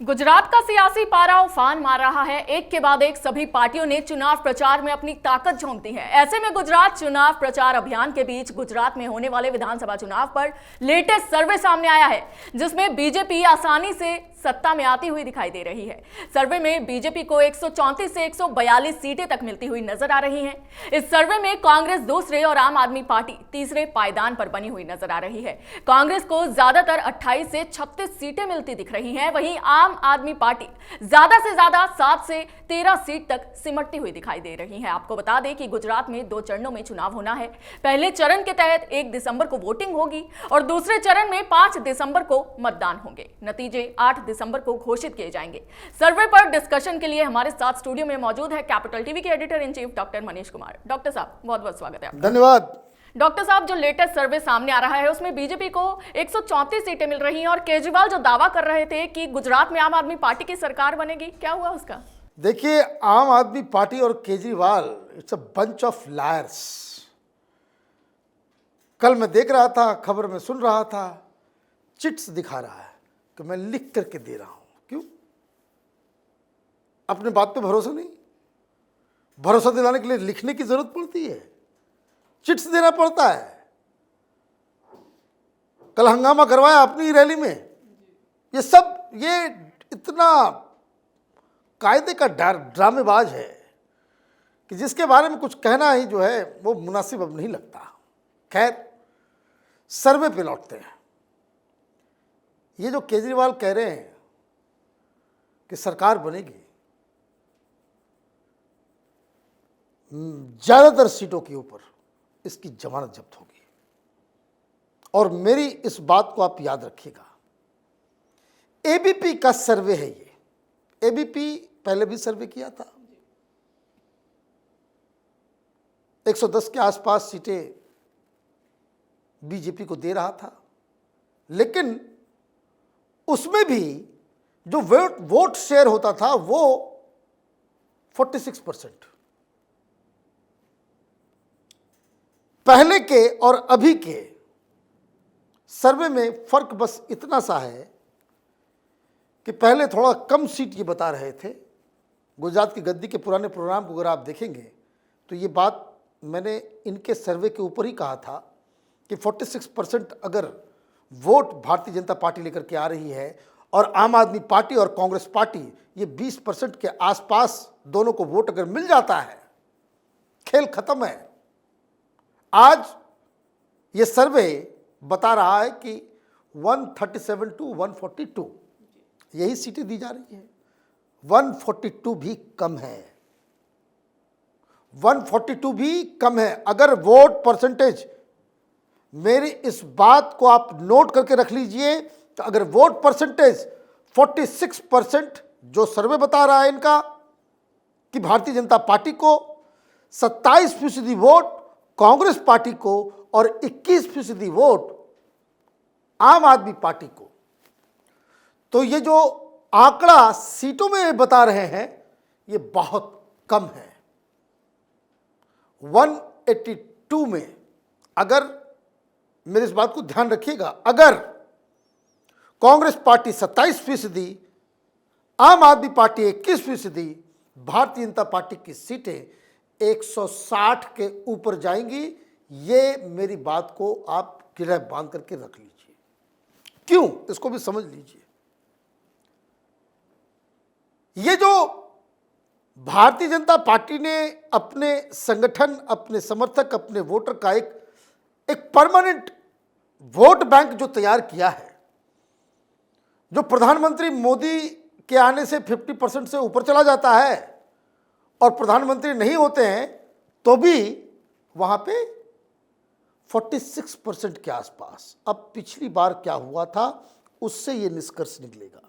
गुजरात का सियासी पारा उफान मार रहा है। एक के बाद एक सभी पार्टियों ने चुनाव प्रचार में अपनी ताकत झोंक दी है। ऐसे में गुजरात चुनाव प्रचार अभियान के बीच गुजरात में होने वाले विधानसभा चुनाव पर लेटेस्ट सर्वे सामने आया है, जिसमें बीजेपी आसानी से सत्ता में आती हुई दिखाई दे रही है। सर्वे में बीजेपी को 134 से 142 सीटें तक मिलती हुई नजर आ रही हैं। इस सर्वे में कांग्रेस दूसरे और आम आदमी पार्टी तीसरे पायदान पर बनी हुई नजर आ रही है। कांग्रेस को ज्यादातर 28 से 36 सीटें मिलती दिख रही हैं, वहीं आम आदमी पार्टी ज्यादा से ज्यादा 7 से 13 सीट तक सिमटती हुई दिखाई दे रही है। आपको बता दें कि गुजरात में 2 चरणों में चुनाव होना है। पहले चरण के तहत 1 दिसंबर को वोटिंग होगी और दूसरे चरण में 5 दिसंबर को मतदान होंगे। नतीजे 8 दिसंबर को घोषित किए जाएंगे। सर्वे पर डिस्कशन के लिए हमारे साथ स्टूडियो में मौजूद है कैपिटल टीवी के editor in chief doctor Manish Kumar. Doctor साहब, बहुत बहुत स्वागत है आपका। धन्यवाद। डॉक्टर साहब, जो लेटेस्ट सर्वे सामने आ रहा है उसमें बीजेपी को 134 सीटें मिल रही हैं और केजरीवाल जो दावा कर रहे थे कि गुजरात में आम आदमी पार्टी की सरकार बनेगी, क्या हुआ उसका? देखिए, आम आदमी पार्टी और Kejriwal it's a bunch of lawyers. कल मैं देख रहा था, खबर में सुन रहा था, चिट्स दिखा रहा है कि मैं लिख करके दे रहा हूं। क्यों? अपने बात पे भरोसा नहीं, भरोसा दिलाने के लिए लिखने की जरूरत पड़ती है, चिट्स देना पड़ता है। कल हंगामा करवाया अपनी रैली में। ये इतना कायदे का ड्रामेबाज है कि जिसके बारे में कुछ कहना ही जो है वो मुनासिब अब नहीं लगता। खैर, सर्वे पे लौटते हैं। ये जो केजरीवाल कह रहे हैं कि सरकार बनेगी, ज्यादातर सीटों के ऊपर इसकी जमानत जब्त होगी। और मेरी इस बात को आप याद रखिएगा, एबीपी का सर्वे है ये। एबीपी पहले भी सर्वे किया था, 110 के आसपास सीटें बीजेपी को दे रहा था, लेकिन उसमें भी जो वोट शेयर होता था वो 46%। पहले के और अभी के सर्वे में फर्क बस इतना सा है कि पहले थोड़ा कम सीट ये बता रहे थे। गुजरात की गद्दी के पुराने प्रोग्राम को अगर आप देखेंगे तो ये बात मैंने इनके सर्वे के ऊपर ही कहा था कि 46% अगर वोट भारतीय जनता पार्टी लेकर के आ रही है और आम आदमी पार्टी और कांग्रेस पार्टी ये 20% के आसपास दोनों को वोट अगर मिल जाता है, खेल खत्म है। आज ये सर्वे बता रहा है कि 137 टू 142 यही सीटें दी जा रही है। 142 भी कम है, 142 भी कम है। अगर वोट परसेंटेज, मेरी इस बात को आप नोट करके रख लीजिए, तो अगर वोट परसेंटेज 46% जो सर्वे बता रहा है इनका कि भारतीय जनता पार्टी को, 27% वोट कांग्रेस पार्टी को और 21% वोट आम आदमी पार्टी को, तो ये जो आंकड़ा सीटों में बता रहे हैं ये बहुत कम है। 182 में, अगर मेरी इस बात को ध्यान रखिएगा, अगर कांग्रेस पार्टी 27%, आम आदमी पार्टी 21%, भारतीय जनता पार्टी की सीटें 160 के ऊपर जाएंगी। ये मेरी बात को आप गिरह बांध करके रख लीजिए। क्यों? इसको भी समझ लीजिए। ये जो भारतीय जनता पार्टी ने अपने संगठन, अपने समर्थक, अपने वोटर का एक परमानेंट वोट बैंक जो तैयार किया है, जो प्रधानमंत्री मोदी के आने से 50% से ऊपर चला जाता है और प्रधानमंत्री नहीं होते हैं तो भी वहां पे 46% के आसपास। अब पिछली बार क्या हुआ था उससे यह निष्कर्ष निकलेगा।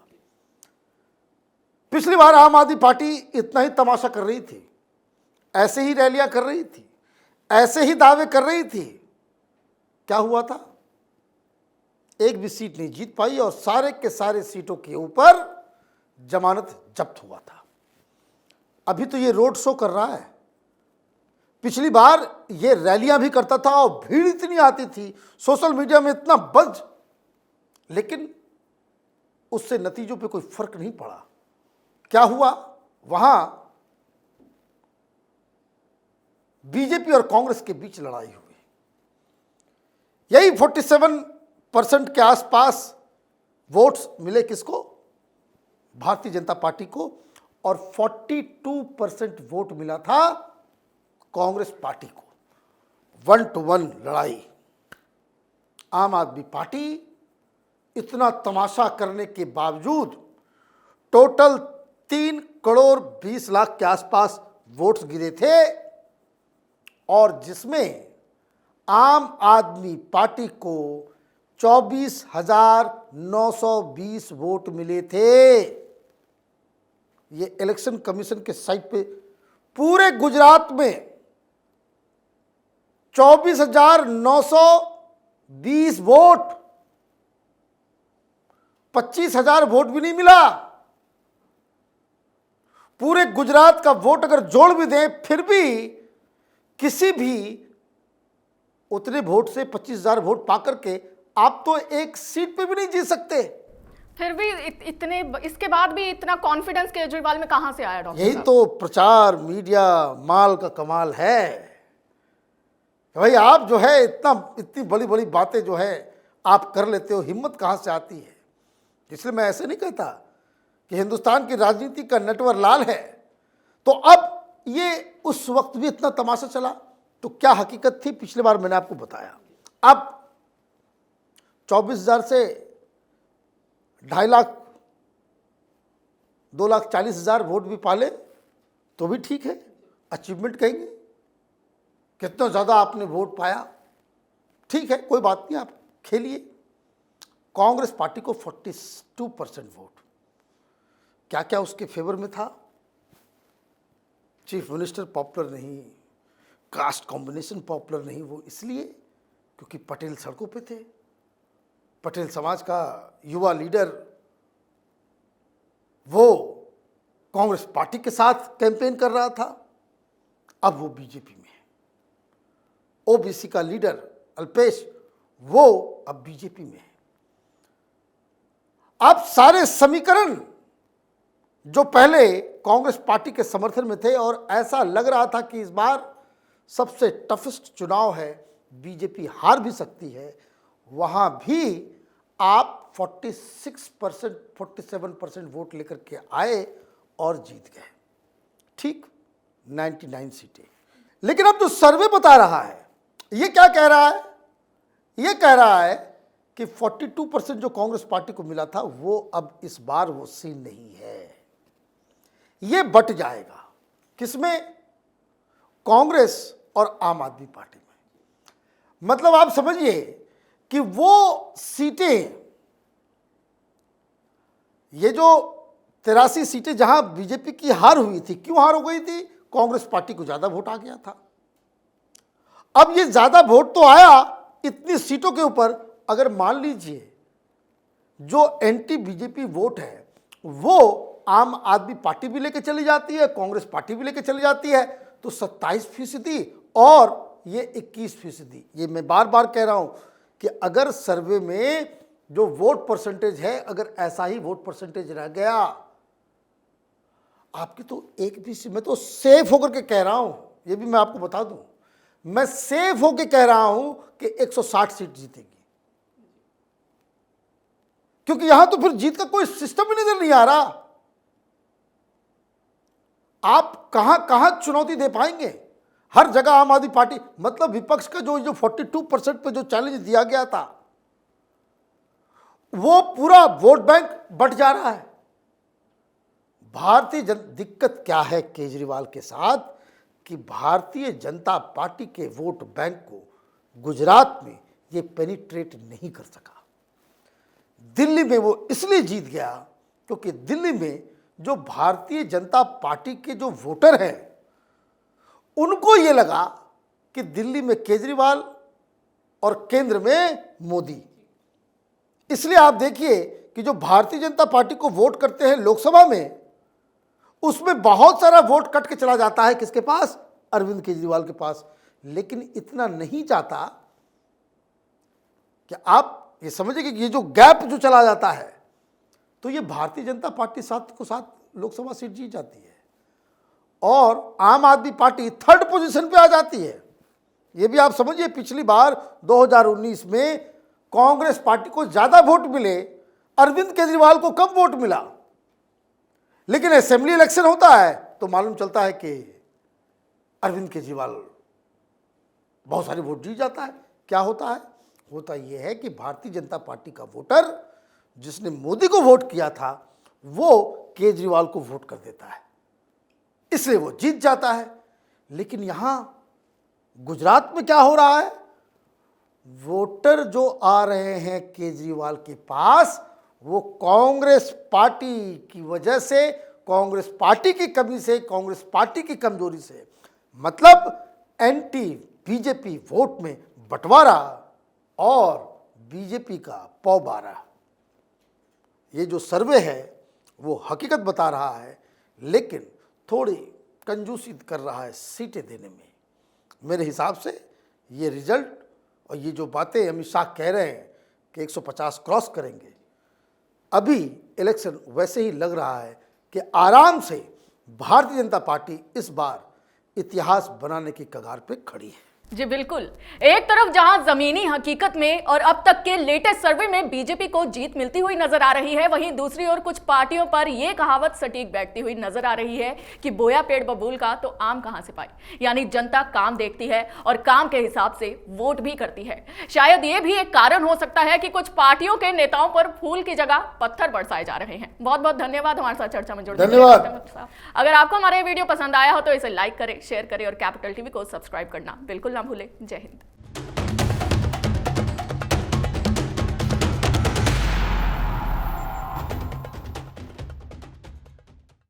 पिछली बार आम आदमी पार्टी इतना ही तमाशा कर रही थी, ऐसे ही रैलियां कर रही थी, ऐसे ही दावे कर रही थी। क्या हुआ था? एक भी सीट नहीं जीत पाई और सारे के सारे सीटों के ऊपर जमानत जब्त हुआ था। अभी तो ये रोड शो कर रहा है, पिछली बार ये रैलियां भी करता था और भीड़ इतनी आती थी, सोशल मीडिया में इतना बज़, लेकिन उससे नतीजों पे कोई फर्क नहीं पड़ा। क्या हुआ? वहां बीजेपी और कांग्रेस के बीच लड़ाई हुई। यही 47% के आसपास वोट्स मिले किसको? भारतीय जनता पार्टी को, और 42% वोट मिला था कांग्रेस पार्टी को। 1 to 1 लड़ाई। आम आदमी पार्टी इतना तमाशा करने के बावजूद टोटल 3 करोड़ 20 लाख के आसपास वोट्स गिरे थे, और जिसमें आम आदमी पार्टी को 24,920 वोट मिले थे। ये इलेक्शन कमीशन के साइट पे पूरे गुजरात में 24,920 वोट, 25,000 वोट भी नहीं मिला। पूरे गुजरात का वोट अगर जोड़ भी दें फिर भी किसी भी उतने वोट से 25,000 वोट पाकर के आप तो एक सीट पे भी नहीं जीत सकते। फिर भी इतने, इसके बाद भी इतना कॉन्फिडेंस केजरीवाल में कहां से आया डॉक्टर यही साहब? तो प्रचार मीडिया माल का कमाल है। भाई आप जो है इतनी बड़ी बड़ी बातें जो है आप कर लेते हो, हिम्मत कहां से आती है? इसलिए मैं ऐसे नहीं कहता कि हिंदुस्तान की राजनीति का नटवर लाल है। तो अब ये उस वक्त भी इतना तमाशा चला, तो क्या हकीकत थी? पिछले बार मैंने आपको बताया। अब 24,000 से 2.5 लाख 2,40,000 वोट भी पाले तो भी ठीक है, अचीवमेंट कहेंगे। कितना ज़्यादा आपने वोट पाया, ठीक है, कोई बात नहीं, आप खेलिए। कांग्रेस पार्टी को 42% वोट। क्या क्या उसके फेवर में था? चीफ मिनिस्टर पॉपुलर नहीं, कास्ट कॉम्बिनेशन पॉपुलर नहीं, वो इसलिए क्योंकि पटेल सड़कों पे थे। पटेल समाज का युवा लीडर वो कांग्रेस पार्टी के साथ कैंपेन कर रहा था, अब वो बीजेपी में है। ओबीसी का लीडर अल्पेश वो अब बीजेपी में है। अब सारे समीकरण जो पहले कांग्रेस पार्टी के समर्थन में थे और ऐसा लग रहा था कि इस बार सबसे टफेस्ट चुनाव है, बीजेपी हार भी सकती है, वहां भी आप 46% 47% वोट लेकर के आए और जीत गए। ठीक 99 सीटें। लेकिन अब जो सर्वे बता रहा है, ये क्या कह रहा है? ये कह रहा है कि 42% जो कांग्रेस पार्टी को मिला था वो अब इस बार वो सीन नहीं है, ये बट जाएगा। किसमें? कांग्रेस और आम आदमी पार्टी में। मतलब आप समझिए कि वो सीटें, ये जो 83 सीटें जहां बीजेपी की हार हुई थी, क्यों हार हो गई थी? कांग्रेस पार्टी को ज्यादा वोट आ गया था। अब ये ज्यादा वोट तो आया इतनी सीटों के ऊपर, अगर मान लीजिए जो एंटी बीजेपी वोट है वो आम आदमी पार्टी भी लेके चली जाती है, कांग्रेस पार्टी भी लेके चली जाती है, तो 27% और ये 21%। ये मैं बार बार कह रहा हूं कि अगर सर्वे में जो वोट परसेंटेज है, अगर ऐसा ही वोट परसेंटेज रह गया, आपकी तो एक भी सीट, मैं तो सेफ होकर के कह रहा हूं, ये भी मैं आपको बता दूं, मैं सेफ होकर कह रहा हूं कि 160 सीट जीतेगी। क्योंकि यहां तो फिर जीत का कोई सिस्टम ही नजर नहीं आ रहा। आप कहां कहां चुनौती दे पाएंगे? हर जगह आम आदमी पार्टी, मतलब विपक्ष का जो 42% पे जो चैलेंज दिया गया था, वो पूरा वोट बैंक बट जा रहा है। दिक्कत क्या है केजरीवाल के साथ कि भारतीय जनता पार्टी के वोट बैंक को गुजरात में ये पेनिट्रेट नहीं कर सका। दिल्ली में वो इसलिए जीत गया क्योंकि दिल्ली में जो भारतीय जनता पार्टी के जो वोटर हैं उनको ये लगा कि दिल्ली में केजरीवाल और केंद्र में मोदी। इसलिए आप देखिए कि जो भारतीय जनता पार्टी को वोट करते हैं लोकसभा में, उसमें बहुत सारा वोट कट के चला जाता है किसके पास? अरविंद केजरीवाल के पास। लेकिन इतना नहीं जाता कि आप ये समझिए कि ये जो गैप जो चला जाता है, तो ये भारतीय जनता पार्टी 7 को 7 लोकसभा सीट जीत जाती है और आम आदमी पार्टी 3rd पोजीशन पे आ जाती है। ये भी आप समझिए, पिछली बार 2019 में कांग्रेस पार्टी को ज़्यादा वोट मिले, अरविंद केजरीवाल को कम वोट मिला, लेकिन असेंबली इलेक्शन होता है तो मालूम चलता है कि अरविंद केजरीवाल बहुत सारे वोट जीत जाता है। क्या होता है? होता यह है कि भारतीय जनता पार्टी का वोटर जिसने मोदी को वोट किया था वो केजरीवाल को वोट कर देता है, इसलिए वो जीत जाता है। लेकिन यहां गुजरात में क्या हो रहा है? वोटर जो आ रहे हैं केजरीवाल के पास वो कांग्रेस पार्टी की वजह से, कांग्रेस पार्टी की कमी से, कांग्रेस पार्टी की कमजोरी से, मतलब एंटी बीजेपी वोट में बंटवारा और बीजेपी का पौबारा। ये जो सर्वे है वो हकीकत बता रहा है, लेकिन थोड़ी कंजूसी कर रहा है सीटें देने में। मेरे हिसाब से ये रिजल्ट और ये जो बातें अमित शाह कह रहे हैं कि 150 क्रॉस करेंगे, अभी इलेक्शन वैसे ही लग रहा है कि आराम से भारतीय जनता पार्टी इस बार इतिहास बनाने की कगार पे खड़ी है। जी बिल्कुल, एक तरफ जहां जमीनी हकीकत में और अब तक के लेटेस्ट सर्वे में बीजेपी को जीत मिलती हुई नजर आ रही है, वहीं दूसरी ओर कुछ पार्टियों पर यह कहावत सटीक बैठती हुई नजर आ रही है कि बोया पेड़ बबूल का तो आम कहां से पाए। यानी जनता काम देखती है और काम के हिसाब से वोट भी करती है। शायद यह भी एक कारण हो सकता है कि कुछ पार्टियों के नेताओं पर फूल की जगह पत्थर बरसाए जा रहे हैं। बहुत बहुत धन्यवाद हमारे साथ चर्चा में जुड़ने के लिए। धन्यवाद। अगर आपको हमारा वीडियो पसंद आया हो तो इसे लाइक करें, शेयर करें और कैपिटल टीवी को सब्सक्राइब करना बिल्कुल ना भूलें। जय हिंद।